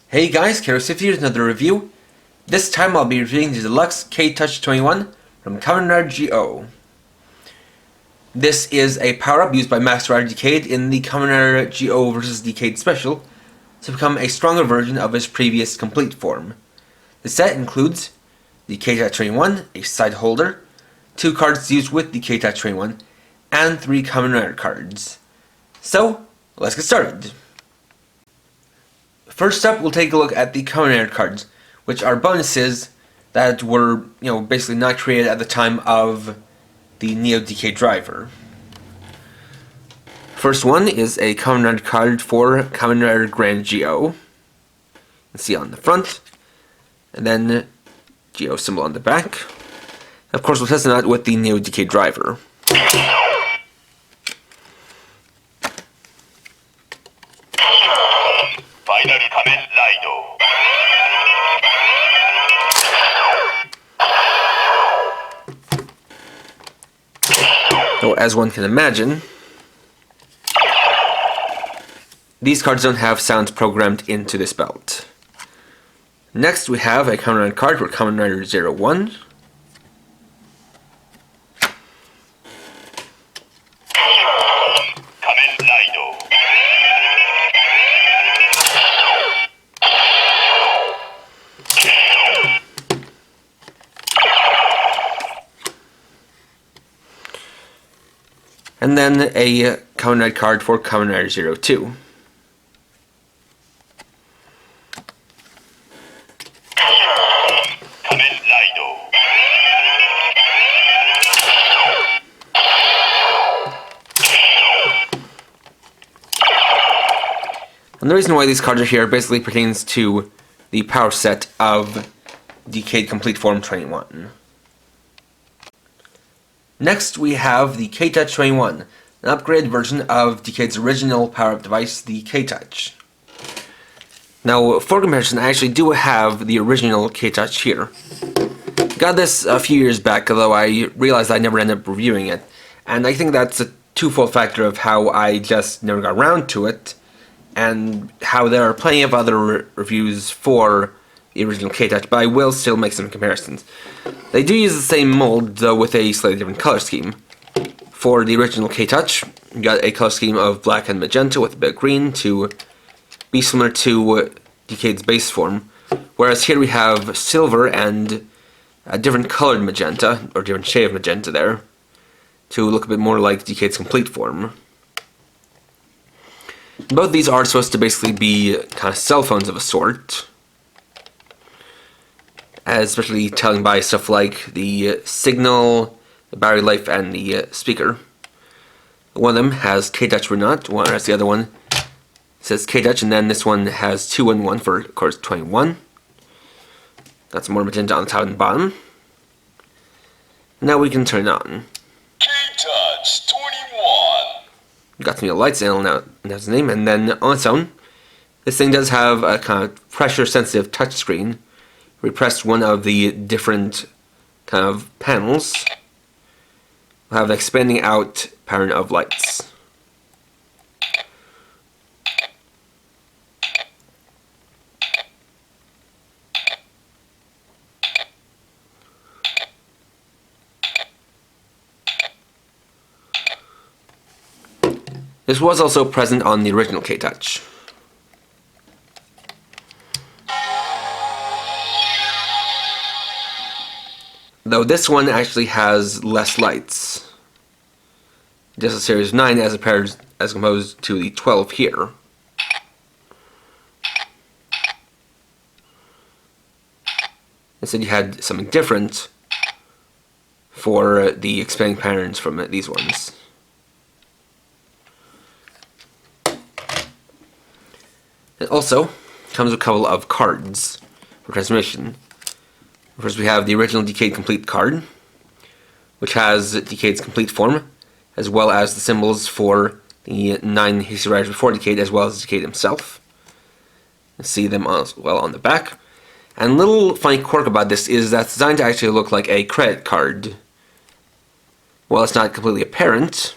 Hey guys, KAMENRIDE here with another review. This time I'll be reviewing the Deluxe K-Touch 21 from KAMENRIDE GO. This is a power-up used by Master Rider Decade in the KAMENRIDE GO vs. Decade Special to become a stronger version of his previous complete form. The set includes the K-Touch 21, a side holder, 2 cards used with the K-Touch 21, and 3 Culinary Cards. So, let's get started. First up, we'll take a look at the Culinary Cards, which are bonuses that were, basically not created at the time of the Neo DK driver. First one is a Kamen card for KAMENRIDE Grand GO. You can see on the front, and then GO symbol on the back. Of course, we'll test them out with the Neo DK driver. So, as one can imagine, these cards don't have sounds programmed into this belt. Next, we have a KAMENRIDE card for Kamen Rider 01. And then a KAMENRIDE card for Kamen Rider 02. And the reason why these cards are here basically pertains to the power set of Decade Complete Form 21. Next, we have the K-Touch 21, an upgraded version of Decade's original power-up device, the K-Touch. Now, for comparison, I actually do have the original K-Touch here. Got this a few years back, although I realized I never ended up reviewing it, and I think that's a twofold factor of how I just never got around to it, and how there are plenty of other reviews for the original K-Touch, but I will still make some comparisons. They do use the same mold, though with a slightly different color scheme. For the original K-Touch, you got a color scheme of black and magenta with a bit of green to be similar to Decade's base form, whereas here we have silver and a different colored magenta, or different shade of magenta there, to look a bit more like Decade's complete form. Both these are supposed to basically be kind of cell phones of a sort, especially telling by stuff like the signal, the battery life, and the speaker. One of them has K-Touch or not, whereas the other one says K-Touch, and then this one has 2 and 1 for, of course, 21. Got some more magenta on the top and bottom. Now we can turn it on. K-Touch 21! Got some lights, and that's the name, and then on its own, this thing does have a kind of pressure-sensitive touchscreen. We press one of the different kind of panels. We'll have an expanding out pattern of lights. This was also present on the original K-Touch. Though this one actually has less lights. Just a series of 9 as opposed to the 12 here. Instead you had something different for the expanding patterns from these ones. It also comes with a couple of cards for transmission. First, we have the original Decade Complete card, which has Decade's complete form, as well as the symbols for the 9 History Riders before Decade, as well as Decade himself. You see them as well on the back. And a little funny quirk about this is that it's designed to actually look like a credit card. While it's not completely apparent,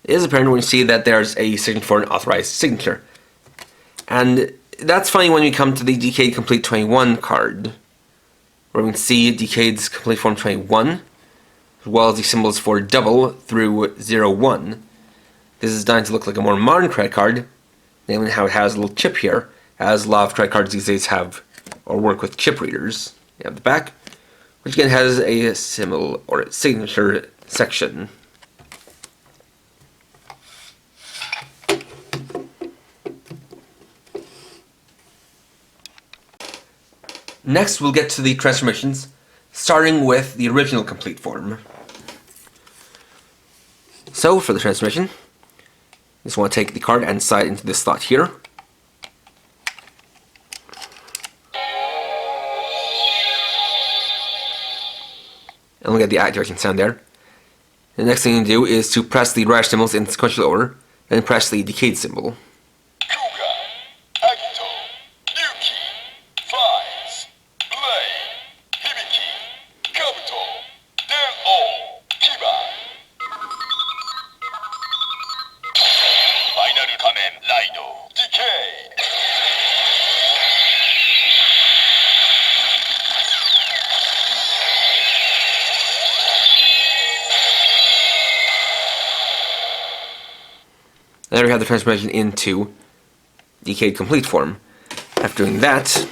it is apparent when you see that there's a signature for an authorized signature. And that's funny when we come to the Decade Complete 21 card, where we can see Decade's Complete Form 21, as well as the symbols for double through 01. This is designed to look like a more modern credit card, namely how it has a little chip here, as a lot of credit cards these days have or work with chip readers. You have the back, which again has a symbol or signature section. Next, we'll get to the transformations, starting with the original complete form. So, for the transformation, you just want to take the card and slide it into this slot here. And we'll get the activating sound there. The next thing you do is to press the right symbols in sequential order, and press the Decade symbol. There we have the transformation into Decade Complete form. After doing that,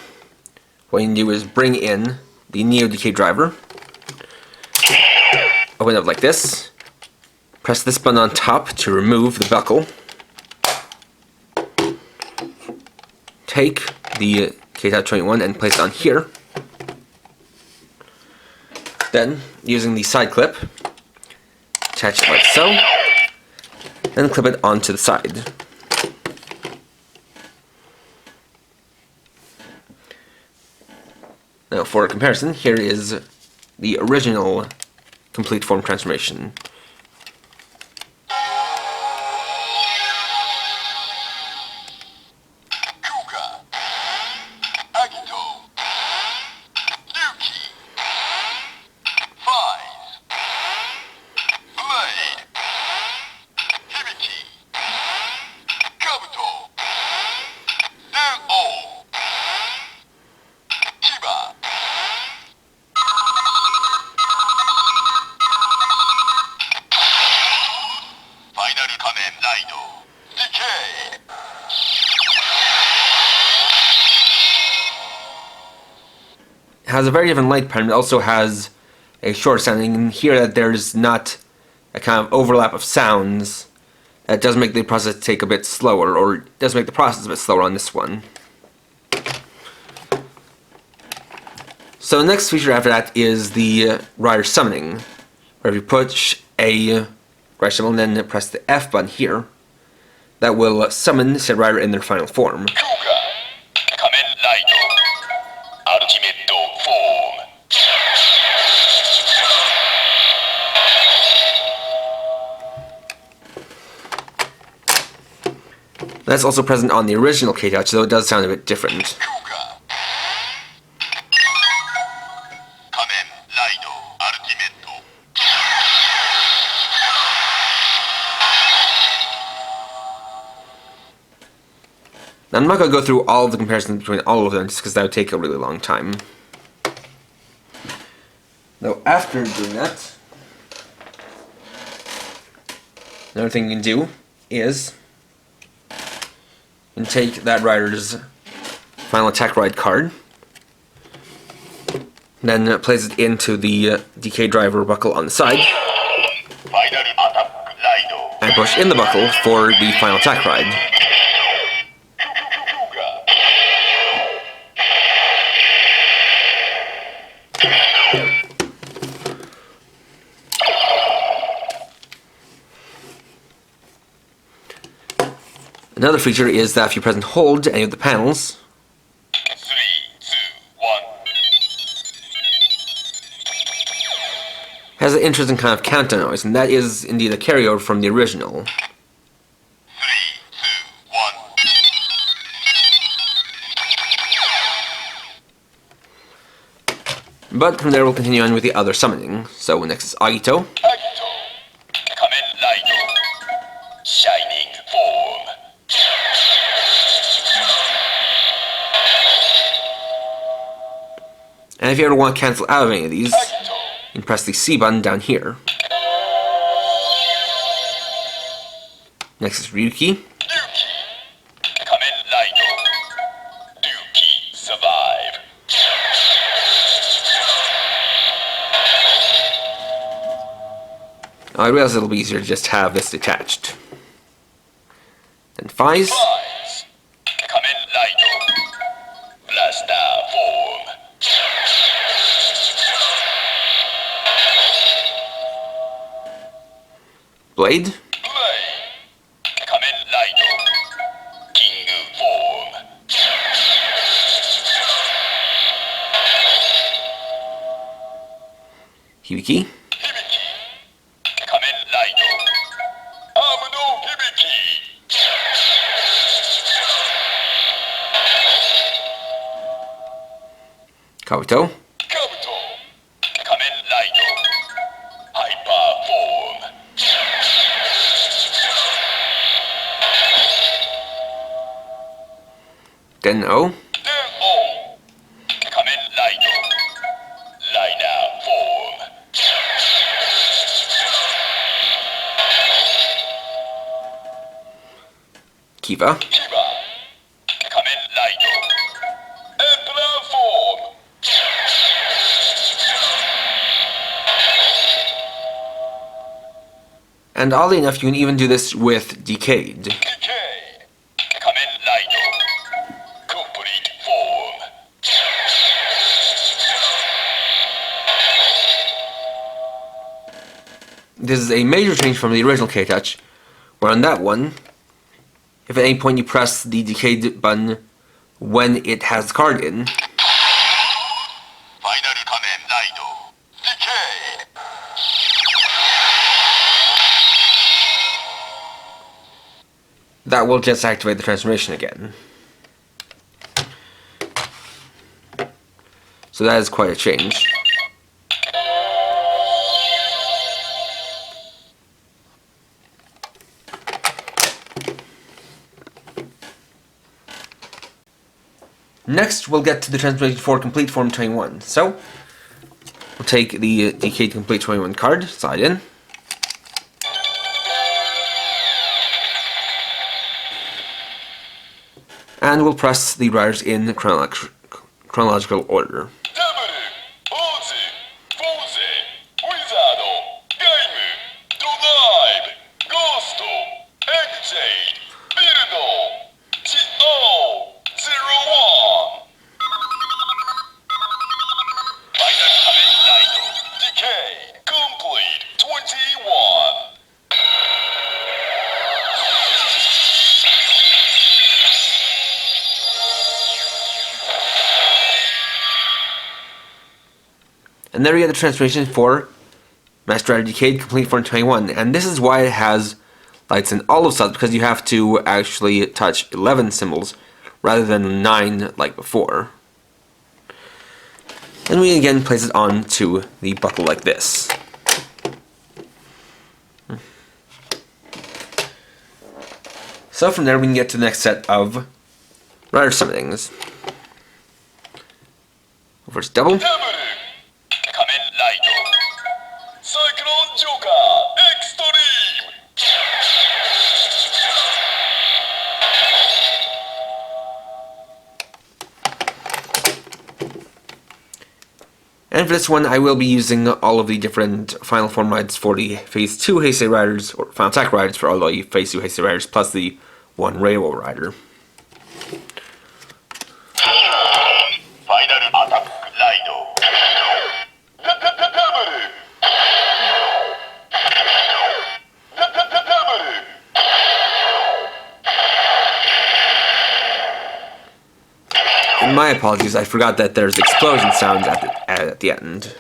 what you can do is bring in the Neo Decade driver, open it up like this, press this button on top to remove the buckle, take the KTouch 21 and place it on here, then using the side clip, attach it like so, and clip it onto the side. Now for comparison, here is the original complete form transformation. Has a very different light pattern. It also has a short sounding, and here that there's not a kind of overlap of sounds. That does make the process take a bit slower, or does make the process a bit slower on this one. So the next feature after that is the rider summoning, where if you push a rider symbol and then press the F button here, that will summon said rider in their final form. KAMENRIDE Ultimate Form. That's also present on the original KTouch, though it does sound a bit different. Now, I'm not going to go through all of the comparisons between all of them, just because that would take a really long time. Now, after doing that, another thing you can do is you can take that rider's final attack ride card, then place it into the DK driver buckle on the side, and push in the buckle for the final attack ride. Another feature is that if you press and hold any of the panels, 3, 2, 1. has an interesting kind of countdown noise, and that is indeed a carryover from the original. 3, 2, 1. But from there we'll continue on with the other summoning. So next is Agito. KAMENRIDE Shining Form. And if you ever want to cancel out of any of these, you can press the C button down here. Next is Ryuki. KAMENRIDE. Ryuki survive. I realize it'll be easier to just have this detached. Then Fourze. KAMENRIDE. Blaster form. Blade. KAMENRIDE. King form. Hibiki. KAMENRIDE. Amado Hibiki. Kabuto. Kabuto. KAMENRIDE. Hyper form. Den-O. Den-O. KAMENRIDE. Liner form. Kiva. Kiba. KAMENRIDE. Emperor form. And oddly enough, you can even do this with Decayed. Decay. KAMENRIDE. Complete form. This is a major change from the original K-Touch, where on that one, if at any point you press the Decayed button when it has the card in, Final KAMENRIDE. Decay. that will just activate the transformation again. So that is quite a change. Next, we'll get to the transformation for Complete Form 21. So, we'll take the Decayed Complete 21 card, slide in. And we'll press the riders in chronological order. Fourze. Fourze. Wizard. Gaim. Drive. Ghost. Exit. Build. GO01. Final KAMENRIDE. Decay. Complete 21. And there you have the transformation for Master Rider Decayed Complete Form 21. And this is why it has lights in all of subs, because you have to actually touch 11 symbols rather than 9 like before. And we again place it on to the buckle like this. So from there we can get to the next set of rider summonings. First double. KAMENRIDE. Cyclone Joker. Extreme. And for this one, I will be using all of the different Final Form rides for the Phase 2 Heisei Riders, or Final Attack Riders for all the Phase 2 Heisei Riders, plus the one Railway Rider. Final Attack Rider. And my apologies, I forgot that there's explosion sounds at the end.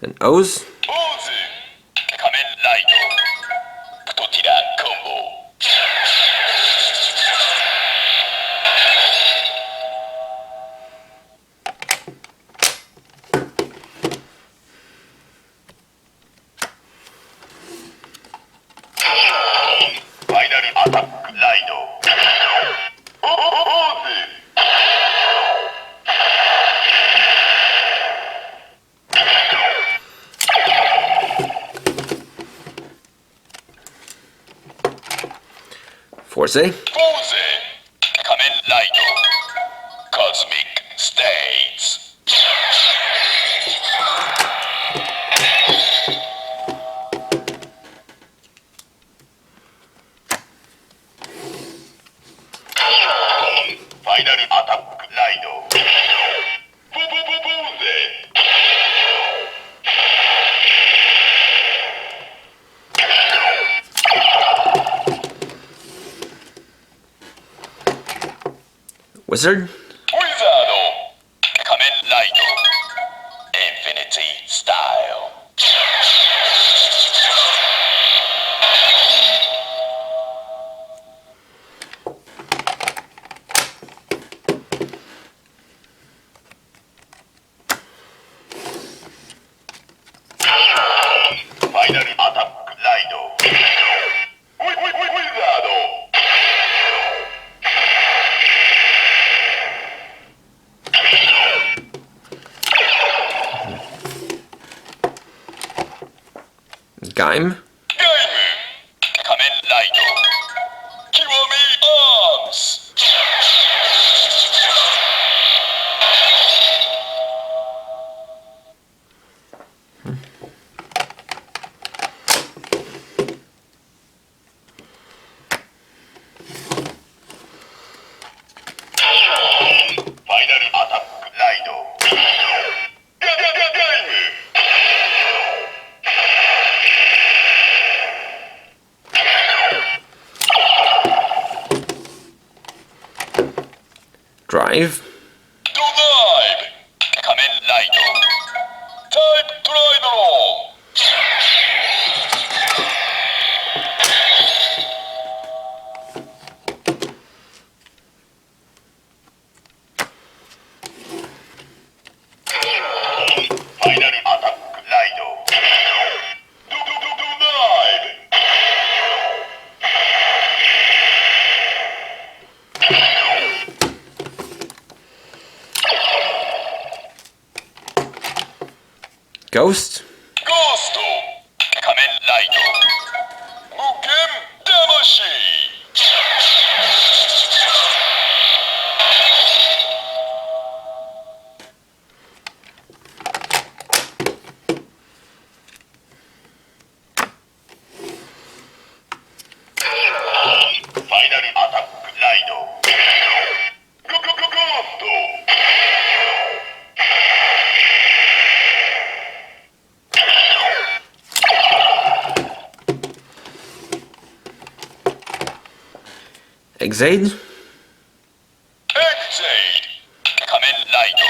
And O's. Fourze. KAMENRIDE. Protira combo. Final Attack Rider. Fourze. Fourze. Fourze. KAMENRIDE. Cosmic States. Final Attack Ride. Fourze. Wizard. Wizardo. KAMENRIDE. Infinity Style. Final Attack Ride. Wizardo. Gaim. Gaim. KAMENRIDE. Kiwami Arms. Final Attack Ride. Gaim. Drive. Drive. KAMENRIDE. Type Tridron. Final Attack Ride. Drive. Ghost. Ghosto. KAMENRIDE. Mugen Damashi. Final Attack Ride. Ghosto. Exade. Exade. KAMENRIDE.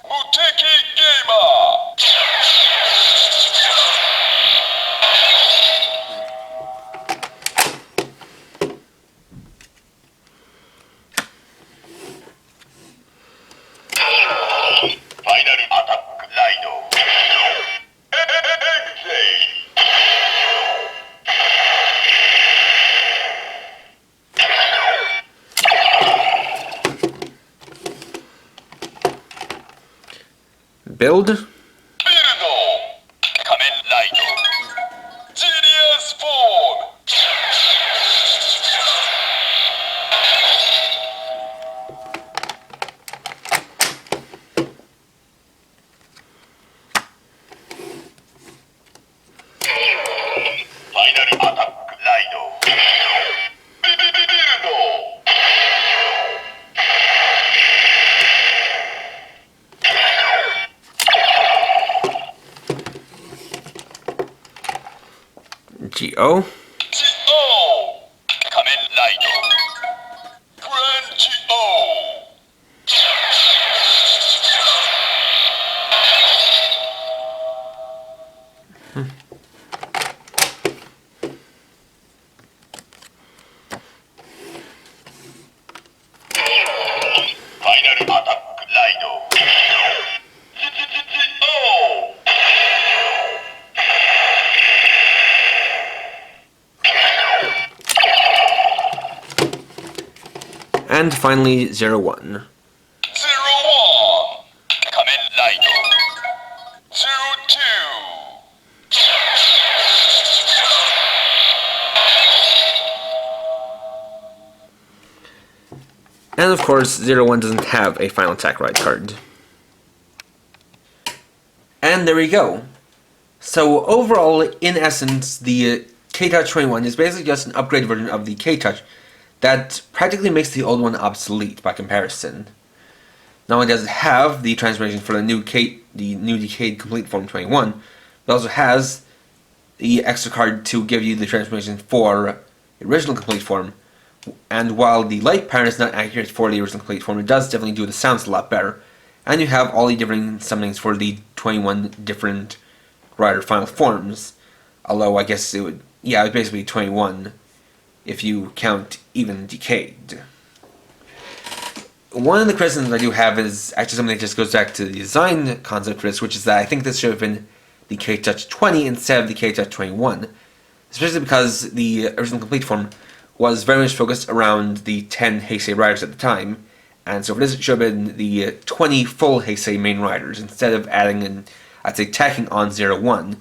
Muteki Gamer. Final Attack Ride. Exade. Build. Birdo. KAMENRIDE. Genius Form. Final Attack Ride. Birdo. G.O. G.O. KAMENRIDE. Grand G.O. Final Attack Ride. G.O. And finally 01. 01. KAMENRIDE. 02. And of course, 01 doesn't have a final attack ride card. And there we go. So overall, in essence, the K-Touch 21 is basically just an upgraded version of the K-Touch that practically makes the old one obsolete by comparison. Not only does it have the transformation for the new Decayed Complete Form 21, it also has the extra card to give you the transformation for the original Complete Form. And while the light pattern is not accurate for the original Complete Form, it does definitely do the sounds a lot better. And you have all the different summonings for the 21 different Rider final forms. Although I guess it would basically be 21 if you count even Decayed. One of the criticisms I do have is actually something that just goes back to the design concept for this, which is that I think this should have been the K-Touch 20 instead of the K-Touch 21. Especially because the original Complete Form was very much focused around the 10 Heisei riders at the time, and so for this it should have been the 20 full Heisei main riders instead of adding in, I'd say, tacking on 01.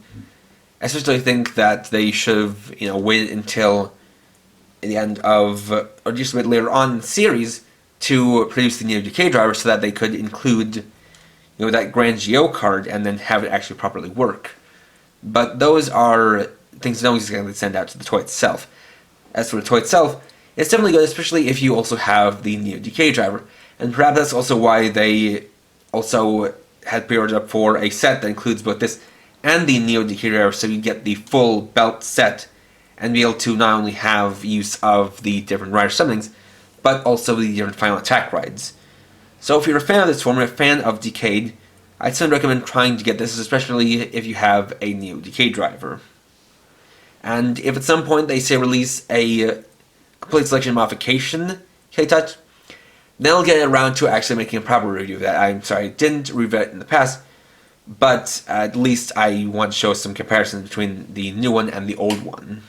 I especially think that they should have, waited until the end of, or just a bit later on in the series, to produce the new Decay driver so that they could include, that Grand Geo card and then have it actually properly work. But those are things that don't exactly send out to the toy itself. As for the toy itself, it's definitely good, especially if you also have the Neo Decay driver, and perhaps that's also why they also had pre-ordered up for a set that includes both this and the Neo Decay driver, so you get the full belt set and be able to not only have use of the different rider summonings, but also the different final attack rides. So if you're a fan of this form, or a fan of Decayed, I'd still recommend trying to get this, especially if you have a Neo Decay driver. And if at some point they say release a complete selection modification K-Touch, then I'll get around to actually making a proper review of that. I'm sorry I didn't review it in the past, but at least I want to show some comparisons between the new one and the old one.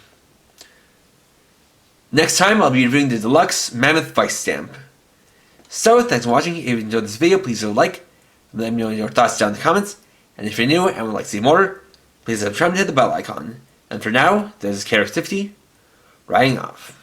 Next time I'll be reviewing the Deluxe Mammoth Vice Stamp. So, thanks for watching. If you enjoyed this video, please leave a like, and let me know your thoughts down in the comments. And if you're new and would like to see more, please subscribe and hit the bell icon. And for now, this is KRX50, riding off.